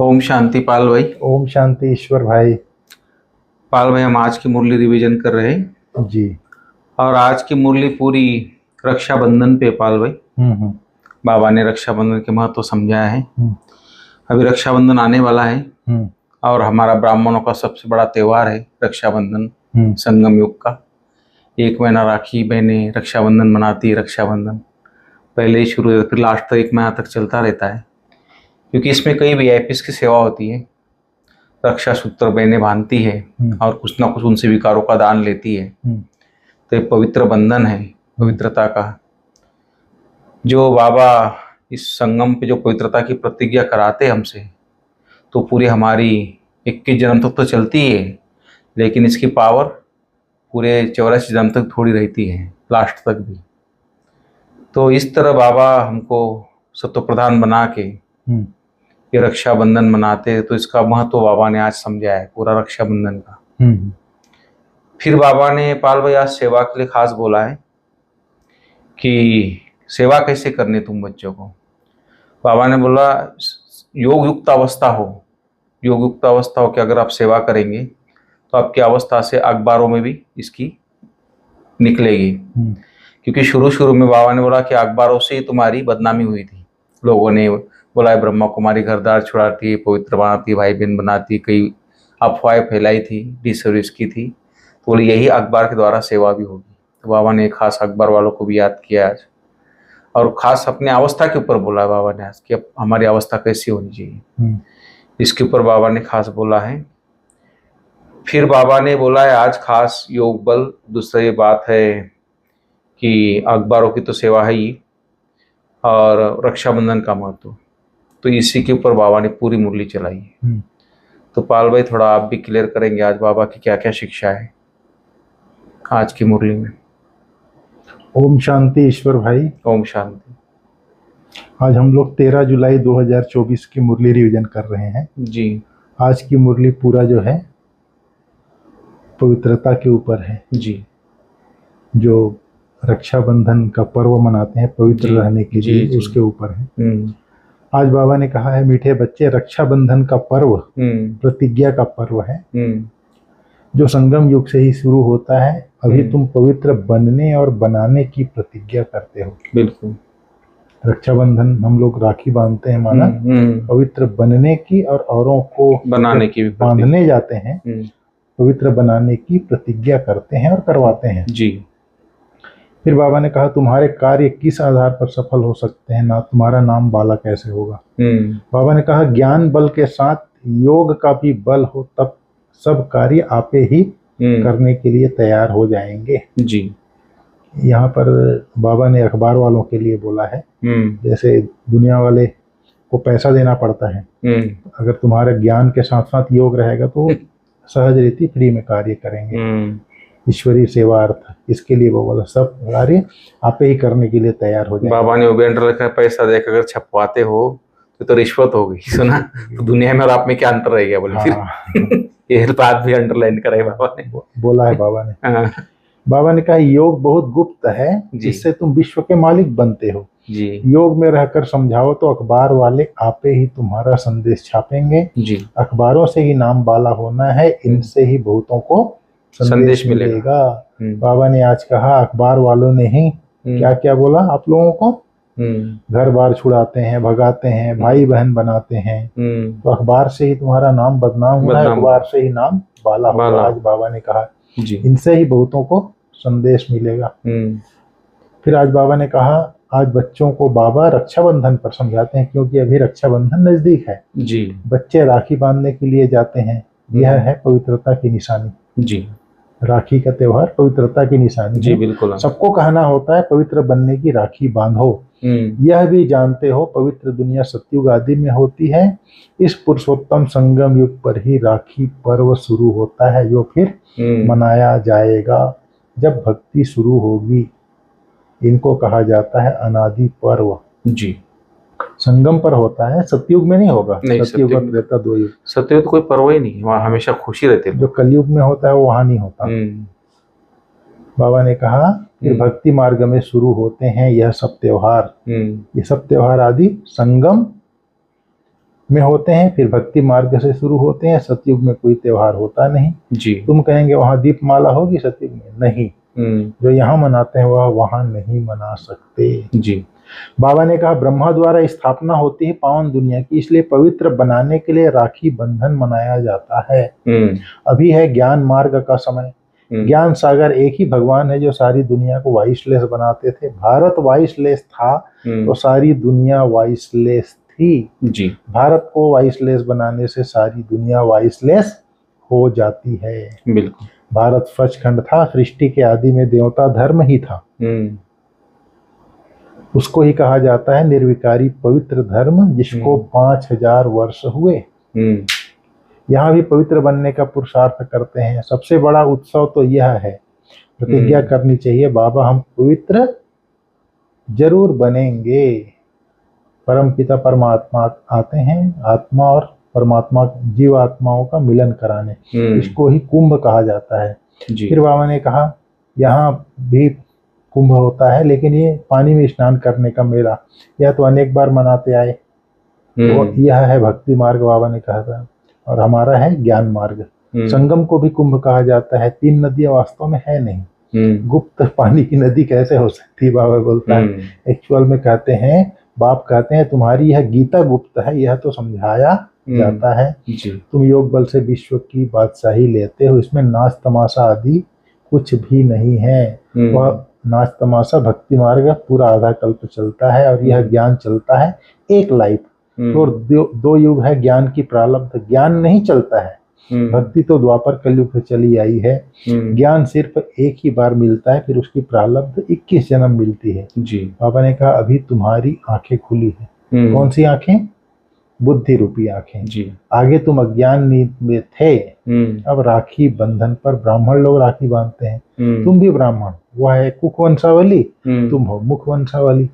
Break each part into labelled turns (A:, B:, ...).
A: ओम शांति पाल भाई।
B: ओम शांति ईश्वर भाई।
A: पाल भाई, हम आज की मुरली रिवीजन कर रहे हैं
B: जी।
A: और आज की मुरली पूरी रक्षाबंधन पे। पाल भाई,
B: हम्म।
A: बाबा ने रक्षाबंधन के महत्व समझाया है।
B: हम्म।
A: अभी रक्षाबंधन आने वाला है
B: हम्म।
A: और हमारा ब्राह्मणों का सबसे बड़ा त्योहार है रक्षाबंधन,
B: हम्म।
A: संगम युग का। एक महीना राखी बहनें रक्षाबंधन मनाती है। रक्षाबंधन पहले ही शुरू होता है, फिर लास्ट तक एक महीना तक चलता रहता है, क्योंकि इसमें कई वीआईपीस की सेवा होती है। रक्षा सूत्र बहनें बांधती है और कुछ ना कुछ उनसे विकारों का दान लेती है। तो ये पवित्र बंधन है, पवित्रता का। जो बाबा इस संगम पे जो पवित्रता की प्रतिज्ञा कराते हैं हमसे, तो पूरी हमारी 21 जन्म तक तो चलती है, लेकिन इसकी पावर पूरे 84 जन्म तक थोड़ी रहती है, लास्ट तक भी। तो इस तरह बाबा हमको सत्व प्रधान बना के ये रक्षाबंधन मनाते हैं। तो इसका महत्व बाबा ने आज समझाया है, पूरा रक्षाबंधन का। फिर बाबा ने पाल भाई आज सेवा के लिए खास बोला है कि सेवा कैसे करनी तुम बच्चों को। बाबा ने बोला योग युक्त अवस्था हो, योग युक्त अवस्था हो कि अगर आप सेवा करेंगे तो आपकी अवस्था से अखबारों में भी इसकी निकलेगी। क्योंकि शुरू शुरू में बाबा ने बोला कि अखबारों से ही तुम्हारी बदनामी हुई थी। लोगों ने बोला है ब्रह्मा कुमारी घरदार छुड़ाती, पवित्र बनाती, भाई बहन बनाती, कई अफवाहें फैलाई थी, डिसर्विस की थी। तो बोले यही अखबार के द्वारा सेवा भी होगी। तो बाबा ने खास अखबार वालों को भी याद किया आज, और खास अपने अवस्था के ऊपर बोला है बाबा ने आज कि अब हमारी अवस्था कैसी होनी चाहिए, इसके ऊपर बाबा ने खास बोला है। फिर बाबा ने बोला है आज खास योग बल। दूसरी बात है कि अखबारों की तो सेवा है ही, और रक्षाबंधन का महत्व, तो इसी के ऊपर बाबा ने पूरी मुरली चलाई है। तो पाल भाई, थोड़ा आप भी क्लियर करेंगे आज बाबा की क्या क्या शिक्षा है आज की मुरली में।
B: ओम शांति ईश्वर भाई।
A: ओम शांति।
B: आज हम लोग 13 जुलाई 2024 की मुरली रिवीजन कर रहे हैं
A: जी।
B: आज की मुरली पूरा जो है पवित्रता के ऊपर है
A: जी।
B: जो रक्षाबंधन का पर्व मनाते हैं पवित्र रहने के लिए, उसके ऊपर है। आज बाबा ने कहा है मीठे बच्चे, रक्षाबंधन का पर्व प्रतिज्ञा का पर्व है जो संगम युग से ही शुरू होता है। अभी तुम पवित्र बनने और बनाने की प्रतिज्ञा करते हो।
A: बिल्कुल।
B: रक्षाबंधन हम लोग राखी बांधते हैं, माना पवित्र बनने की, और औरों को
A: बनाने की भी
B: बांधने जाते हैं, पवित्र बनाने की प्रतिज्ञा करते हैं और करवाते हैं।
A: जी।
B: फिर बाबा ने कहा तुम्हारे कार्य किस आधार पर सफल हो सकते हैं, ना तुम्हारा नाम बाला कैसे होगा। बाबा ने कहा ज्ञान बल के साथ योग का भी बल हो, तब सब कार्य आपे ही करने के लिए तैयार हो जाएंगे।
A: जी।
B: यहाँ पर बाबा ने अखबार वालों के लिए बोला है, जैसे दुनिया वाले को पैसा देना पड़ता है, अगर तुम्हारे ज्ञान के साथ साथ योग रहेगा तो सहज रीति फ्री में कार्य करेंगे। ईश्वरीय सेवा अर्थ, इसके लिए वो बोला सब कार्य आप ही करने के लिए तैयार हो जाए।
A: बाबा ने वो भी अंडर लिखा है, पैसा देकर अगर छपवाते हो तो रिश्वत होगी। सुना तो दुनिया में और आप में क्या अंतर रह गया बोले। फिर ये बात भी अंडरलाइन कराई बाबा ने,
B: बोला है बाबा ने। बाबा ने कहा योग बहुत गुप्त है, जिससे तुम विश्व के मालिक बनते हो। जी। योग में रहकर समझाओ तो अखबार वाले आपे ही तुम्हारा संदेश छापेंगे। जी। अखबारों से ही नाम बाला होना है, इनसे ही बहुतों को संदेश मिलेगा। बाबा ने आज कहा अखबार वालों ने ही क्या क्या बोला आप लोगों को, घर बार छुड़ाते हैं, भगाते हैं, भाई बहन बनाते हैं, तो अखबार से ही तुम्हारा नाम बदनाम हुआ है, अखबार से ही नाम बाला होगा। आज बाबा ने कहा इनसे ही बहुतों को संदेश मिलेगा। फिर आज बाबा ने कहा आज बच्चों को बाबा रक्षाबंधन पर समझाते हैं, क्योंकि अभी रक्षाबंधन नजदीक है। जी। बच्चे राखी बांधने के लिए जाते हैं, यह है पवित्रता की निशानी। जी। राखी का त्योहार पवित्रता की निशानी। जी बिल्कुल। सबको कहना होता है पवित्र बनने की राखी बांधो। यह भी जानते हो पवित्र दुनिया सतयुग आदि में होती है, इस पुरुषोत्तम संगम युग पर ही राखी पर्व शुरू होता है, जो फिर मनाया जाएगा जब भक्ति शुरू होगी। इनको कहा जाता है अनादि पर्व। जी। संगम पर होता है, सतयुग में नहीं होगा। सतयुग और त्रेता दो युग।
A: सतयुग तो कोई पर्व ही नहीं, वहाँ हमेशा खुशी रहती है।
B: जो कलयुग में होता है वो वहां नहीं होता। बाबा ने कहा कि भक्ति मार्ग में शुरू होते हैं यह सब त्योहार। ये सब त्योहार आदि संगम में होते हैं, फिर भक्ति मार्ग से शुरू होते हैं। सतयुग में कोई त्योहार होता नहीं।
A: जी।
B: तुम कहेंगे वहां दीपमाला होगी सतयुग में, नहीं। जो यहाँ मनाते हैं वह वहां नहीं मना सकते।
A: जी।
B: बाबा ने कहा ब्रह्मा द्वारा स्थापना होती है पावन दुनिया की, इसलिए पवित्र बनाने के लिए राखी बंधन मनाया जाता है। अभी है ज्ञान मार्ग का समय। ज्ञान सागर एक ही भगवान है जो सारी दुनिया को वाइसलेस बनाते थे। भारत वाइसलेस था तो सारी दुनिया वाइसलेस थी।
A: जी।
B: भारत को वाइसलेस बनाने से सारी दुनिया वाइसलेस हो जाती है।
A: बिल्कुल। भारत
B: सचखंड था, सृष्टि के आदि में देवता धर्म ही था। उसको ही कहा जाता है निर्विकारी पवित्र धर्म, जिसको 5000 वर्ष हुए। यहाँ भी पवित्र बनने का पुरुषार्थ करते हैं। सबसे बड़ा उत्सव तो यह है, प्रतिज्ञा करनी चाहिए बाबा हम पवित्र जरूर बनेंगे। परमपिता परमात्मा आते हैं आत्मा और परमात्मा जीव आत्माओं का मिलन कराने, इसको ही कुंभ कहा जाता है। फिर बाबा ने कहा यहाँ भी कुंभ होता है, लेकिन ये पानी में स्नान करने का मेला, यह तो अनेक बार मनाते आए। तो यह है भक्ति मार्ग बाबा ने कहा था, और हमारा है ज्ञान मार्ग। संगम को भी कुंभ कहा जाता है। 3 नदियां वास्तव में है नहीं, गुप्त पानी की नदी कैसे हो सकती, बाबा बोलता है। एक्चुअल में कहते हैं, बाप कहते हैं तुम्हारी यह गीता गुप्त है, यह तो समझाया जाता है। तुम योग बल से विश्व की बादशाही लेते हो, इसमें नाच तमाशा आदि कुछ भी नहीं है। वह नाच तमाशा भक्ति मार्ग पूरा आधा कल्प चलता है, और यह ज्ञान चलता है एक लाइफ। और 2 युग है ज्ञान की प्रारब्ध, ज्ञान नहीं चलता है। भक्ति तो द्वापर कलयुग से चली आई है। ज्ञान सिर्फ एक ही बार मिलता है, फिर उसकी प्रारब्ध 21 जन्म मिलती है। जी। बाबा ने कहा अभी तुम्हारी आंखें खुली है। कौन सी आंखें? बुद्धि रूपी आंखें। जी। आगे तुम अज्ञान में थे, अब राखी बंधन पर ब्राह्मण लोग राखी बांधते हैं। तुम भी ब्राह्मण, वह है कुक वंशावली, तुम हो मुख वंशावली।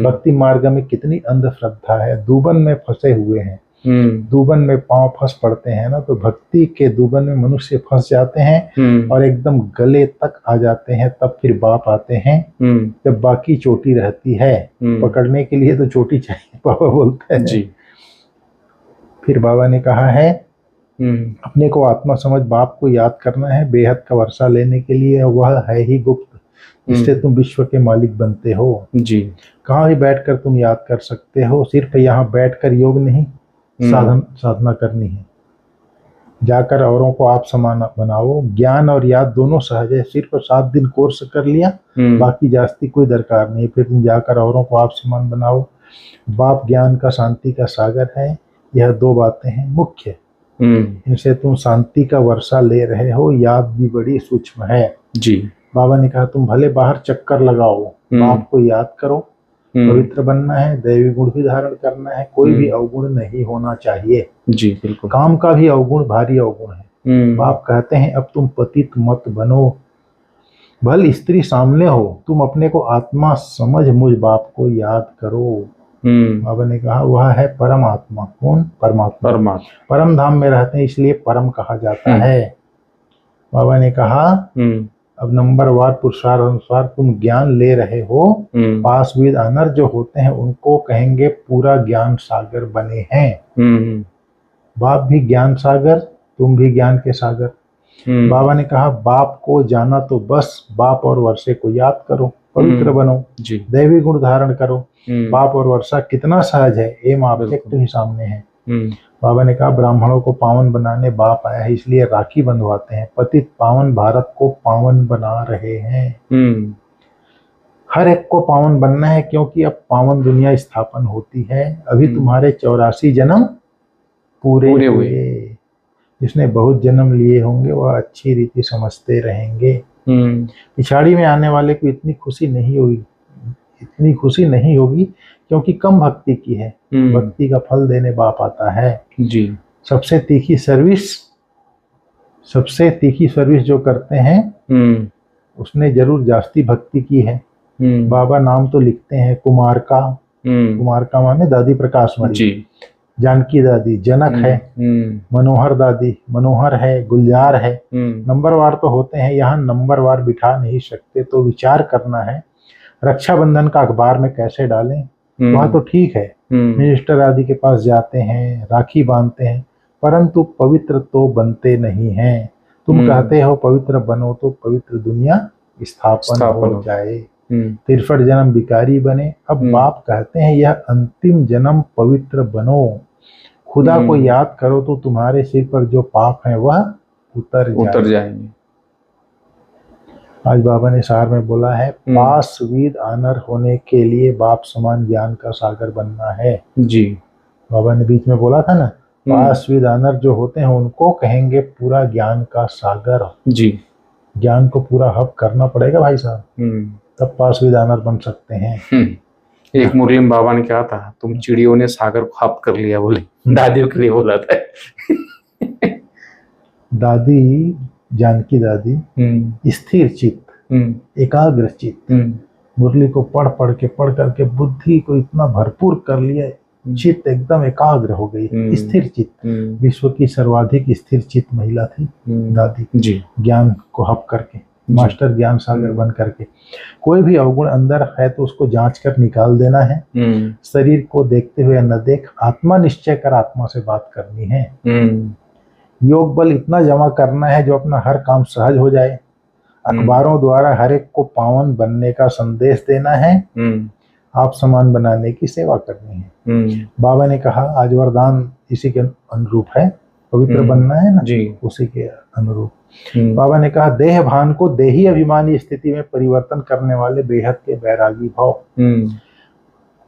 B: भक्ति मार्ग में कितनी अंधश्रद्धा है, दूबन में फंसे हुए हैं। दूबन में पांव फंस पड़ते हैं ना, तो भक्ति के दूबन में मनुष्य फंस जाते हैं और एकदम गले तक आ जाते हैं। तब फिर बाप आते हैं, जब बाकी चोटी रहती है। पकड़ने के लिए तो चोटी चाहिए, बाबा बोलते हैं। जी। फिर बाबा ने कहा है अपने को आत्मा समझ बाप को याद करना है बेहद का वर्षा लेने के लिए। वह है ही गुप्त, जिससे तुम विश्व के मालिक बनते हो। जी। कहाँ भी बैठकर तुम याद कर सकते हो। सिर्फ यहाँ बैठकर योग नहीं, साधना करनी है। जाकर औरों को आप समान बनाओ। ज्ञान और याद दोनों सहज है। सिर्फ 7 दिन कोर्स कर लिया, बाकी जास्ती कोई दरकार नहीं। फिर तुम जाकर औरों को आप समान बनाओ। बाप ज्ञान का शांति का सागर है। यह 2 बातें हैं मुख्य, इनसे तुम शांति का वर्षा ले रहे हो। याद भी बड़ी सूक्ष्म है। जी। बाबा ने कहा तुम भले बाहर चक्कर लगाओ, बाप को याद करो। पवित्र बनना है, दैवी गुण भी धारण करना है, कोई भी अवगुण नहीं होना चाहिए। जी बिल्कुल। काम का भी अवगुण भारी अवगुण है। बाप कहते हैं अब तुम पतित मत बनो। भले स्त्री सामने हो, तुम अपने को आत्मा समझ मुझ बाप को याद करो। बाबा ने कहा वह है परमात्मा। कौन? परमात्मा। परम धाम में रहते हैं, इसलिए परम कहा जाता है। बाबा ने कहा अब नंबरवार पुरुषार्थ अनुसार तुम ज्ञान ले रहे हो। पास विद अनर जो होते हैं उनको कहेंगे पूरा ज्ञान सागर बने हैं। बाप भी ज्ञान सागर, तुम भी ज्ञान के सागर। बाबा ने कहा बाप को जाना तो बस बाप और वर्षे को याद करो, पवित्र बनो, दैवी गुण धारण करो। बाप और वर्षा कितना सहज है, एम ऑब्जेक्ट ही सामने है। बाबा ने कहा ब्राह्मणों को पावन बनाने बाप आया है, इसलिए राखी बंधवाते हैं। पतित पावन भारत को पावन बना रहे हैं। हर एक को पावन बनना है, क्योंकि अब पावन दुनिया स्थापन होती है। अभी तुम्हारे 84 जन्म पूरे हुए। जिसने बहुत जन्म लिए होंगे वह अच्छी रीति समझते रहेंगे। पिछाड़ी में आने वाले को इतनी खुशी नहीं होगी, क्योंकि कम भक्ति की है। भक्ति का फल देने बाप आता है। जी। सबसे तीखी सर्विस जो करते हैं उसने जरूर जास्ती भक्ति की है। बाबा नाम तो लिखते हैं कुमार का माने दादी प्रकाश मणि, जानकी दादी, जनक है, मनोहर दादी, मनोहर है, गुलजार है। नंबरवार तो होते हैं, यहाँ नंबरवार बिठा नहीं सकते, तो विचार करना है रक्षाबंधन का अखबार में कैसे डालें। वह तो ठीक है, मिनिस्टर आदि के पास जाते हैं, राखी बांधते हैं, परंतु पवित्र तो बनते नहीं हैं। तुम कहते हो पवित्र बनो तो पवित्र दुनिया स्थापन हो जाए। तिरसठ जन्म भिखारी बने, अब बाप कहते हैं यह अंतिम जन्म पवित्र बनो। खुदा को याद करो तो तुम्हारे सिर पर जो पाप है वह उतर जाएंगे। आज बाबा ने सार में बोला है, पास विद ऑनर होने के लिए बाप समान ज्ञान का सागर बनना है। जी बाबा ने बीच में बोला था ना, पास विद ऑनर जो होते हैं उनको कहेंगे पूरा ज्ञान का सागर। जी ज्ञान को पूरा हब करना पड़ेगा भाई साहब, तब पास विद ऑनर बन सकते हैं।
A: एक मुरली में बाबा ने कहा था, तुम चिड़ियों ने सागर को हब कर लिया, बोले दादियों के लिए बोला था।
B: दादी, जानकी दादी स्थिर चित्त, एकाग्र चित्त, मुरली को पढ़ करके बुद्धि को इतना भरपूर कर लिया, चित्त एकदम एकाग्र हो गई, स्थिर चित्त। विश्व की सर्वाधिक स्थिर चित्त महिला थी दादी जी, ज्ञान को हब करके, मास्टर ज्ञान सागर बन करके। कोई भी अवगुण अंदर है तो उसको जांच कर निकाल देना है। शरीर को देखते हुए न देख, आत्मा निश्चय कर आत्मा से बात करनी है। योग बल इतना जमा करना है जो अपना हर काम सहज हो जाए। अखबारों द्वारा हर एक को पावन बनने का संदेश देना है, आप समान बनाने की सेवा करनी है। बाबा ने कहा आज वरदान इसी के अनुरूप है, पवित्र बनना है ना जी, उसी के अनुरूप। बाबा ने कहा देह भान को देही अभिमानी स्थिति में परिवर्तन करने वाले बेहद के वैरागी भाव।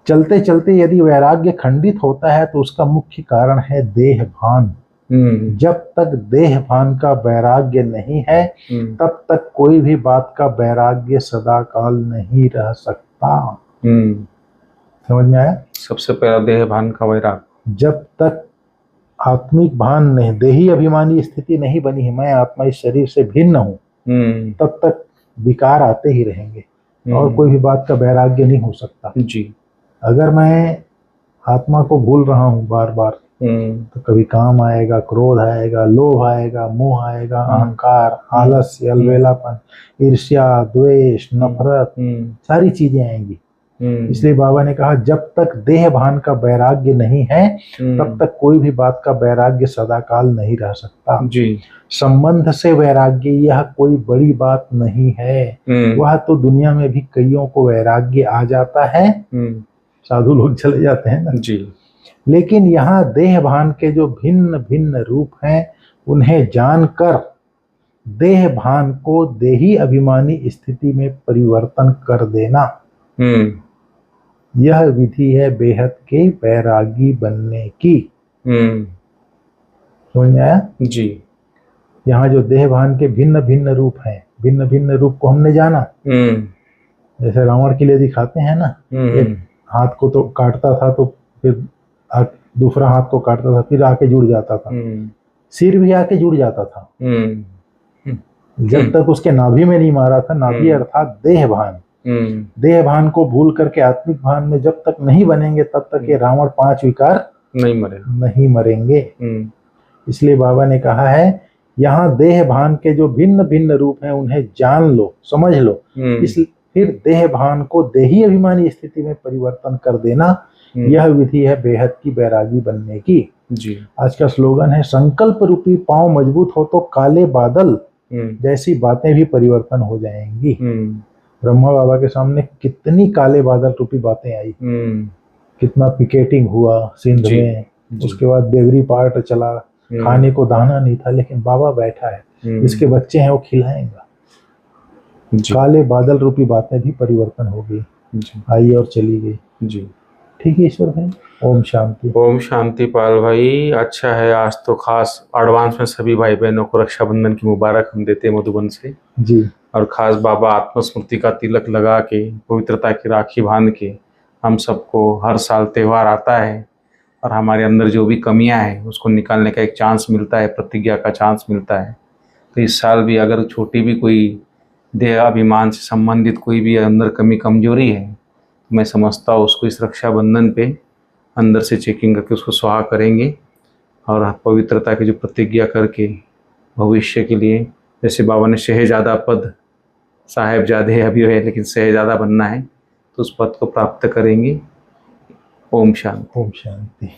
B: चलते चलते यदि वैराग्य खंडित होता है तो उसका मुख्य कारण है देह भान। जब तक देह भान का वैराग्य नहीं है तब तक कोई भी बात का वैराग्य सदा काल नहीं रह सकता। समझ में आया?
A: सबसे पहला देह भान का वैराग्य।
B: जब तक आत्मिक भान नहीं, देही अभिमानी स्थिति नहीं बनी है, मैं आत्मा इस शरीर से भिन्न हूँ, तब तक विकार आते ही रहेंगे और कोई भी बात का वैराग्य नहीं हो सकता जी। अगर मैं आत्मा को भूल रहा हूँ बार बार तो कभी काम आएगा, क्रोध आएगा, लोभ आएगा, मोह आएगा, अहंकार, आलस्य, अलवेलापन, ईर्ष्या, द्वेष, नफरत, सारी चीजें आएंगी। इसलिए बाबा ने कहा जब तक देह भान का वैराग्य नहीं है तब तक कोई भी बात का वैराग्य सदा काल नहीं रह सकता जी। संबंध से वैराग्य यह कोई बड़ी बात नहीं है, वह तो दुनिया में भी कईयों को वैराग्य आ जाता है, साधु लोग चले जाते हैं ना जी। लेकिन यहाँ देह भान के जो भिन्न भिन्न रूप हैं उन्हें जानकर देह भान को देही अभिमानी स्थिति में परिवर्तन कर देना, यह विधि है बेहद के वैरागी बनने की। समझ में आया जी? यहाँ जो देह भान के भिन्न भिन्न रूप हैं, भिन्न भिन्न रूप को हमने जाना। जैसे रावण के लिए दिखाते हैं ना, एक हाथ को तो काटता था तो फिर दूसरा हाथ को काटता था, फिर आके जुड़ जाता था, सिर भी आके जुड़ जाता था। जब तक उसके नाभि में नहीं मारा था, नाभि अर्थात देह भान, देह भान को भूल करके आत्मिक भान में जब तक नहीं बनेंगे तब तक ये रावण 5 विकार नहीं मरेंगे। इसलिए बाबा ने कहा है यहाँ देह भान के जो भिन्न भिन्न रूप हैं उन्हें जान लो, समझ लो, इसलिए फिर देह भान को देही अभिमानी स्थिति में परिवर्तन कर देना, यह विधि है बेहद की बैरागी बनने की जी। आज का स्लोगन है संकल्प रूपी पांव मजबूत हो तो काले बादल जैसी बातें भी परिवर्तन हो जाएंगी। ब्रह्मा बाबा के सामने कितनी काले बादल रूपी बातें आई, कितना पिकेटिंग हुआ सिंध में, उसके बाद बेवरी पार्ट चला, खाने को दाना नहीं था, लेकिन बाबा बैठा है, इसके बच्चे हैं वो खिलाएंगा। काले बादल रूपी बातें भी परिवर्तन हो गई, आई और चली गई जी। ठीक है ईश्वर भाई, ओम शांति।
A: ओम शांति पाल भाई। अच्छा है, आज तो खास एडवांस में सभी भाई बहनों को रक्षाबंधन की मुबारक हम देते हैं मधुबन से
B: जी।
A: और खास बाबा आत्मस्मृति का तिलक लगा के, पवित्रता की राखी बांध के, हम सबको हर साल त्यौहार आता है और हमारे अंदर जो भी कमियां हैं उसको निकालने का एक चांस मिलता है, प्रतिज्ञा का चांस मिलता है। तो इस साल भी अगर छोटी भी कोई देह अभिमान से संबंधित कोई भी अंदर कमी कमजोरी है, मैं समझता हूँ उसको इस रक्षाबंधन पे अंदर से चेकिंग करके उसको स्वाहा करेंगे और पवित्रता की जो प्रतिज्ञा करके भविष्य के लिए, जैसे बाबा ने शहजादा पद, साहेबजादे अभी है लेकिन शहजादा बनना है, तो उस पद को प्राप्त करेंगे। ओम शांति।
B: ओम शांति।